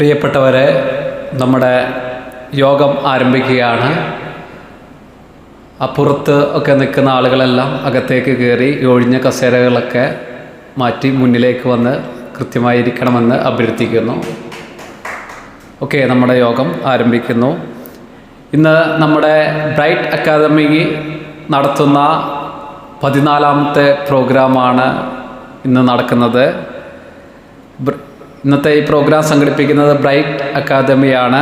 പ്രിയപ്പെട്ടവരെ, നമ്മുടെ യോഗം ആരംഭിക്കുകയാണ്. അപ്പുറത്ത് ഒക്കെ നിൽക്കുന്ന ആളുകളെല്ലാം അകത്തേക്ക് കയറി ഒഴിഞ്ഞ കസേരകളൊക്കെ മാറ്റി മുന്നിലേക്ക് വന്ന് കൃത്യമായിരിക്കണമെന്ന് അഭ്യർത്ഥിക്കുന്നു. ഓക്കെ, നമ്മുടെ യോഗം ആരംഭിക്കുന്നു. ഇന്ന് നമ്മുടെ ബ്രൈറ്റ് അക്കാദമി നടത്തുന്ന 14ാമത്തെ പ്രോഗ്രാമാണ് ഇന്ന് നടക്കുന്നത്. ഇന്നത്തെ ഈ പ്രോഗ്രാം സംഘടിപ്പിക്കുന്നത് ബ്രൈറ്റ് അക്കാദമിയാണ്.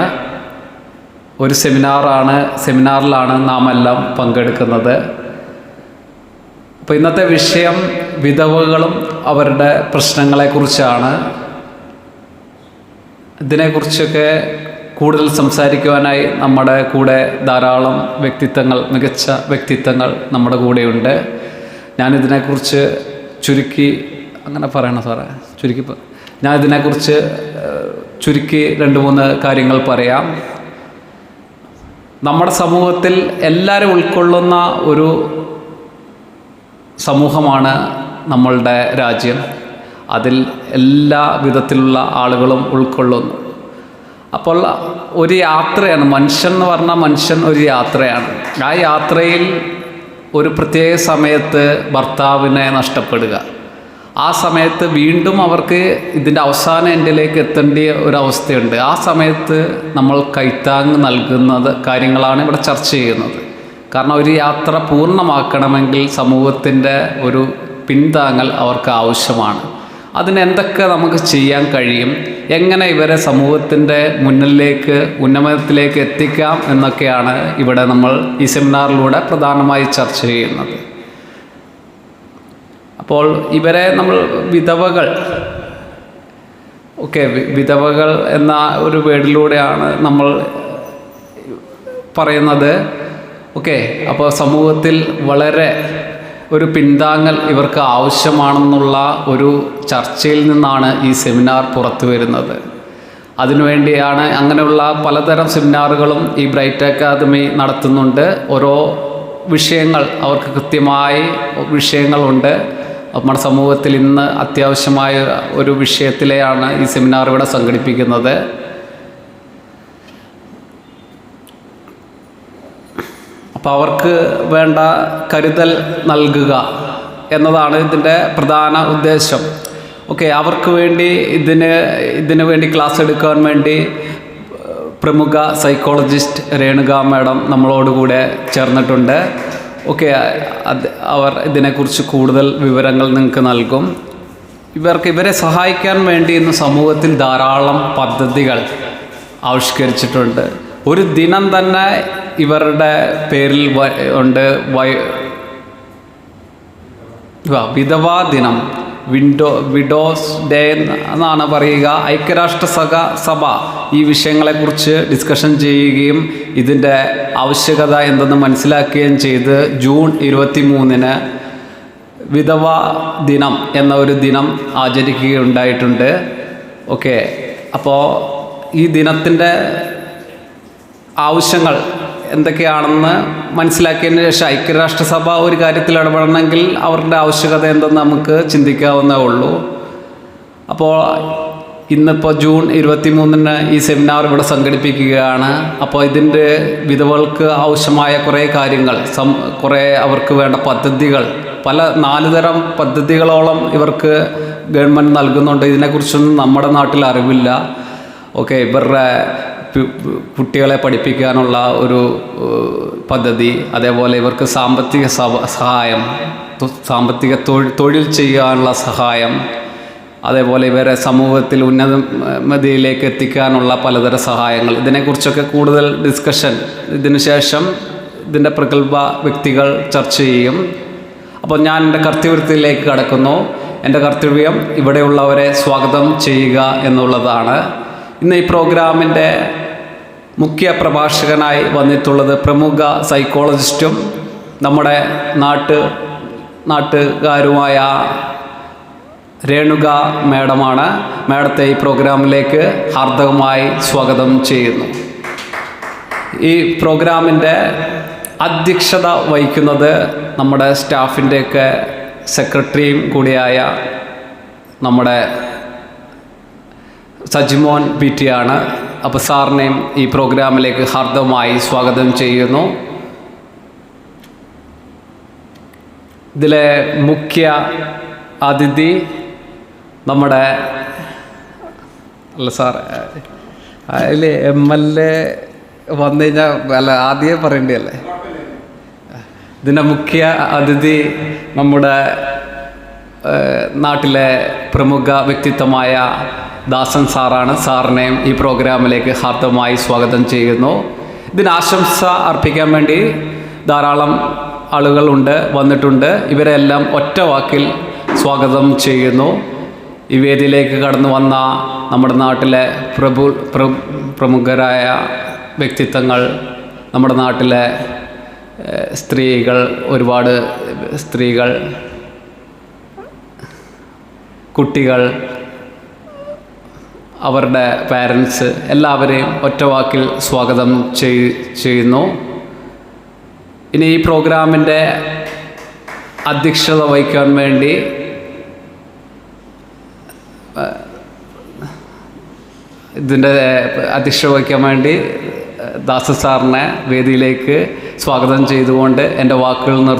ഒരു സെമിനാറിലാണ് നാം എല്ലാം പങ്കെടുക്കുന്നത്. അപ്പോൾ ഇന്നത്തെ വിഷയം വിധവകളും അവരുടെ പ്രശ്നങ്ങളെക്കുറിച്ചാണ്. ഇതിനെക്കുറിച്ചൊക്കെ കൂടുതൽ സംസാരിക്കുവാനായി നമ്മുടെ കൂടെ ധാരാളം വ്യക്തിത്വങ്ങൾ, മികച്ച വ്യക്തിത്വങ്ങൾ നമ്മുടെ കൂടെയുണ്ട്. ഞാനിതിനെക്കുറിച്ച് ചുരുക്കി 2-3 കാര്യങ്ങൾ പറയാം. നമ്മുടെ സമൂഹത്തിൽ എല്ലാവരും ഉൾക്കൊള്ളുന്ന ഒരു സമൂഹമാണ് നമ്മളുടെ രാജ്യം. അതിൽ എല്ലാ വിധത്തിലുള്ള ആളുകളും ഉൾക്കൊള്ളുന്നു. അപ്പോൾ ഒരു യാത്രയാണ് മനുഷ്യൻ എന്ന് പറഞ്ഞാൽ, മനുഷ്യൻ ഒരു യാത്രയാണ്. ആ യാത്രയിൽ ഒരു പ്രത്യേക സമയത്ത് ഭർത്താവിനെ നഷ്ടപ്പെടുക, ആ സമയത്ത് വീണ്ടും അവർക്ക് ഇതിൻ്റെ അവസാന എൻഡിലേക്ക് എത്തേണ്ട ഒരവസ്ഥയുണ്ട്. ആ സമയത്ത് നമ്മൾ കൈത്താങ് നൽകുന്നത് കാര്യങ്ങളാണ് ഇവിടെ ചർച്ച ചെയ്യുന്നത്. കാരണം ഒരു യാത്ര പൂർണ്ണമാക്കണമെങ്കിൽ സമൂഹത്തിൻ്റെ ഒരു പിന്താങ്ങൽ അവർക്ക് ആവശ്യമാണ്. അതിനെന്തൊക്കെ നമുക്ക് ചെയ്യാൻ കഴിയും, എങ്ങനെ ഇവരെ സമൂഹത്തിൻ്റെ ഉന്നമനത്തിലേക്ക് എത്തിക്കാം എന്നൊക്കെയാണ് ഇവിടെ നമ്മൾ ഈ സെമിനാറിലൂടെ പ്രധാനമായി ചർച്ച ചെയ്യുന്നത്. അപ്പോൾ ഇവരെ നമ്മൾ വിധവകൾ എന്ന ഒരു വേർഡിലൂടെയാണ് നമ്മൾ പറയുന്നത്. അപ്പോൾ സമൂഹത്തിൽ വളരെ ഒരു പിന്താങ്ങൽ ഇവർക്ക് ആവശ്യമാണെന്നുള്ള ഒരു ചർച്ചയിൽ നിന്നാണ് ഈ സെമിനാർ പുറത്തു വരുന്നത്. അതിനുവേണ്ടിയാണ് അങ്ങനെയുള്ള പലതരം സെമിനാറുകളും ഈ ബ്രൈറ്റ് അക്കാദമി നടത്തുന്നുണ്ട്. ഓരോ വിഷയങ്ങൾ, അവർക്ക് കൃത്യമായി വിഷയങ്ങളുണ്ട്. നമ്മുടെ സമൂഹത്തിൽ ഇന്ന് അത്യാവശ്യമായ ഒരു വിഷയത്തിലെയാണ് ഈ സെമിനാർ ഇവിടെ സംഘടിപ്പിക്കുന്നത്. അപ്പോൾ അവർക്ക് വേണ്ട കരുതൽ നൽകുക എന്നതാണ് ഇതിൻ്റെ പ്രധാന ഉദ്ദേശം. അവർക്ക് വേണ്ടി ഇതിനു വേണ്ടി ക്ലാസ് എടുക്കാൻ വേണ്ടി പ്രമുഖ സൈക്കോളജിസ്റ്റ് രേണുക മാഡം നമ്മളോടുകൂടെ ചേർന്നിട്ടുണ്ട്. അവർ ഇതിനെക്കുറിച്ച് കൂടുതൽ വിവരങ്ങൾ നിങ്ങൾക്ക് നൽകും. ഇവരെ സഹായിക്കാൻ വേണ്ടി ഇന്ന് സമൂഹത്തിൽ ധാരാളം പദ്ധതികൾ ആവിഷ്കരിച്ചിട്ടുണ്ട്. ഒരു ദിനം തന്നെ ഇവരുടെ പേരിൽ ഉണ്ട്. വിധവാ ദിനം, വിഡോസ് ഡേ എന്നാണ് പറയുക. ഐക്യരാഷ്ട്രസഭ ഈ വിഷയങ്ങളെക്കുറിച്ച് ഡിസ്കഷൻ ചെയ്യുകയും ഇതിൻ്റെ ആവശ്യകത എന്തെന്ന് മനസ്സിലാക്കുകയും ചെയ്ത് ജൂൺ 23-ന് വിധവാ ദിനം എന്ന ഒരു ദിനം ആചരിക്കുകയുണ്ടായിട്ടുണ്ട്. അപ്പോൾ ഈ ദിനത്തിൻ്റെ ആവശ്യങ്ങൾ എന്തൊക്കെയാണെന്ന് മനസ്സിലാക്കിയതിന് ശേഷം ഐക്യരാഷ്ട്രസഭ ഒരു കാര്യത്തിൽ ഇടപെടണമെങ്കിൽ അവരുടെ ആവശ്യകത എന്തെന്ന് നമുക്ക് ചിന്തിക്കാവുന്നേ ഉള്ളൂ. അപ്പോൾ ഇന്നിപ്പോൾ ജൂൺ 23-ന് ഈ സെമിനാർ ഇവിടെ സംഘടിപ്പിക്കുകയാണ്. അപ്പോൾ ഇതിൻ്റെ വിധവകൾക്ക് ആവശ്യമായ കുറേ കാര്യങ്ങൾ, കുറേ അവർക്ക് വേണ്ട പദ്ധതികൾ, 4 തരം പദ്ധതികളോളം ഇവർക്ക് ഗവൺമെൻറ് നൽകുന്നുണ്ട്. ഇതിനെക്കുറിച്ചൊന്നും നമ്മുടെ നാട്ടിൽ അറിവില്ല. ഇവരുടെ കുട്ടികളെ പഠിപ്പിക്കാനുള്ള ഒരു പദ്ധതി, അതേപോലെ ഇവർക്ക് സാമ്പത്തിക സഹായം, തൊഴിൽ ചെയ്യാനുള്ള സഹായം, അതേപോലെ ഇവരെ സമൂഹത്തിൽ ഉന്നതിയിലേക്ക് എത്തിക്കാനുള്ള പലതരം സഹായങ്ങൾ, ഇതിനെക്കുറിച്ചൊക്കെ കൂടുതൽ ഡിസ്കഷൻ ഇതിനു ശേഷം ഇതിൻ്റെ പ്രഗത്ഭ വ്യക്തികൾ ചർച്ച ചെയ്യും. അപ്പോൾ ഞാൻ എൻ്റെ കർത്തവ്യത്തിലേക്ക് കടക്കുന്നു. എൻ്റെ കർത്തവ്യം ഇവിടെയുള്ളവരെ സ്വാഗതം ചെയ്യുക എന്നുള്ളതാണ്. ഇന്ന് ഈ പ്രോഗ്രാമിൻ്റെ മുഖ്യ പ്രഭാഷകനായി വന്നിട്ടുള്ളത് പ്രമുഖ സൈക്കോളജിസ്റ്റും നമ്മുടെ നാട്ടുകാരുമായ രേണുക മാഡമാണ്. മാഡത്തെ ഈ പ്രോഗ്രാമിലേക്ക് ഹാർദവമായി സ്വാഗതം ചെയ്യുന്നു. ഈ പ്രോഗ്രാമിൻ്റെ അധ്യക്ഷത വഹിക്കുന്നത് നമ്മുടെ സ്റ്റാഫിൻ്റെയൊക്കെ സെക്രട്ടറിയും കൂടിയായ നമ്മുടെ സജിമോൻ PT ആണ്. അപ്പോൾ സാറിനെയും ഈ പ്രോഗ്രാമിലേക്ക് ഹാർദവമായി സ്വാഗതം ചെയ്യുന്നു. ഇതിലെ മുഖ്യ അതിഥി നമ്മുടെ അല്ല സാർ അതിൽ MLA വന്നു കഴിഞ്ഞാൽ അല്ല ആദ്യമേ പറയേണ്ടതല്ലേ. ഇതിൻ്റെ മുഖ്യ അതിഥി നമ്മുടെ നാട്ടിലെ പ്രമുഖ വ്യക്തിത്വമായ ദാസൻ സാറാണ്. സാറിനെയും ഈ പ്രോഗ്രാമിലേക്ക് ഹാർദവമായി സ്വാഗതം ചെയ്യുന്നു. ഇതിന് ആശംസ അർപ്പിക്കാൻ വേണ്ടി ധാരാളം ആളുകളുണ്ട്, വന്നിട്ടുണ്ട്. ഇവരെല്ലാം ഒറ്റ വാക്കിൽ സ്വാഗതം ചെയ്യുന്നു. ഈ വേദിയിലേക്ക് കടന്നു വന്ന നമ്മുടെ നാട്ടിലെ പ്രമുഖരായ വ്യക്തിത്വങ്ങൾ, നമ്മുടെ നാട്ടിലെ സ്ത്രീകൾ, ഒരുപാട് സ്ത്രീകൾ, കുട്ടികൾ, അവരുടെ പാരൻസ് എല്ലാവരെയും ഒറ്റവാക്കിൽ സ്വാഗതം ചെയ്യുന്നു. ഇനി ഈ പ്രോഗ്രാമിൻ്റെ അധ്യക്ഷത വഹിക്കാൻ വേണ്ടി അധ്യക്ഷത വഹിക്കാൻ വേണ്ടി ദാസ സാറിനെ വേദിയിലേക്ക് സ്വാഗതം ചെയ്തുകൊണ്ട് എൻ്റെ വാക്കുകൾ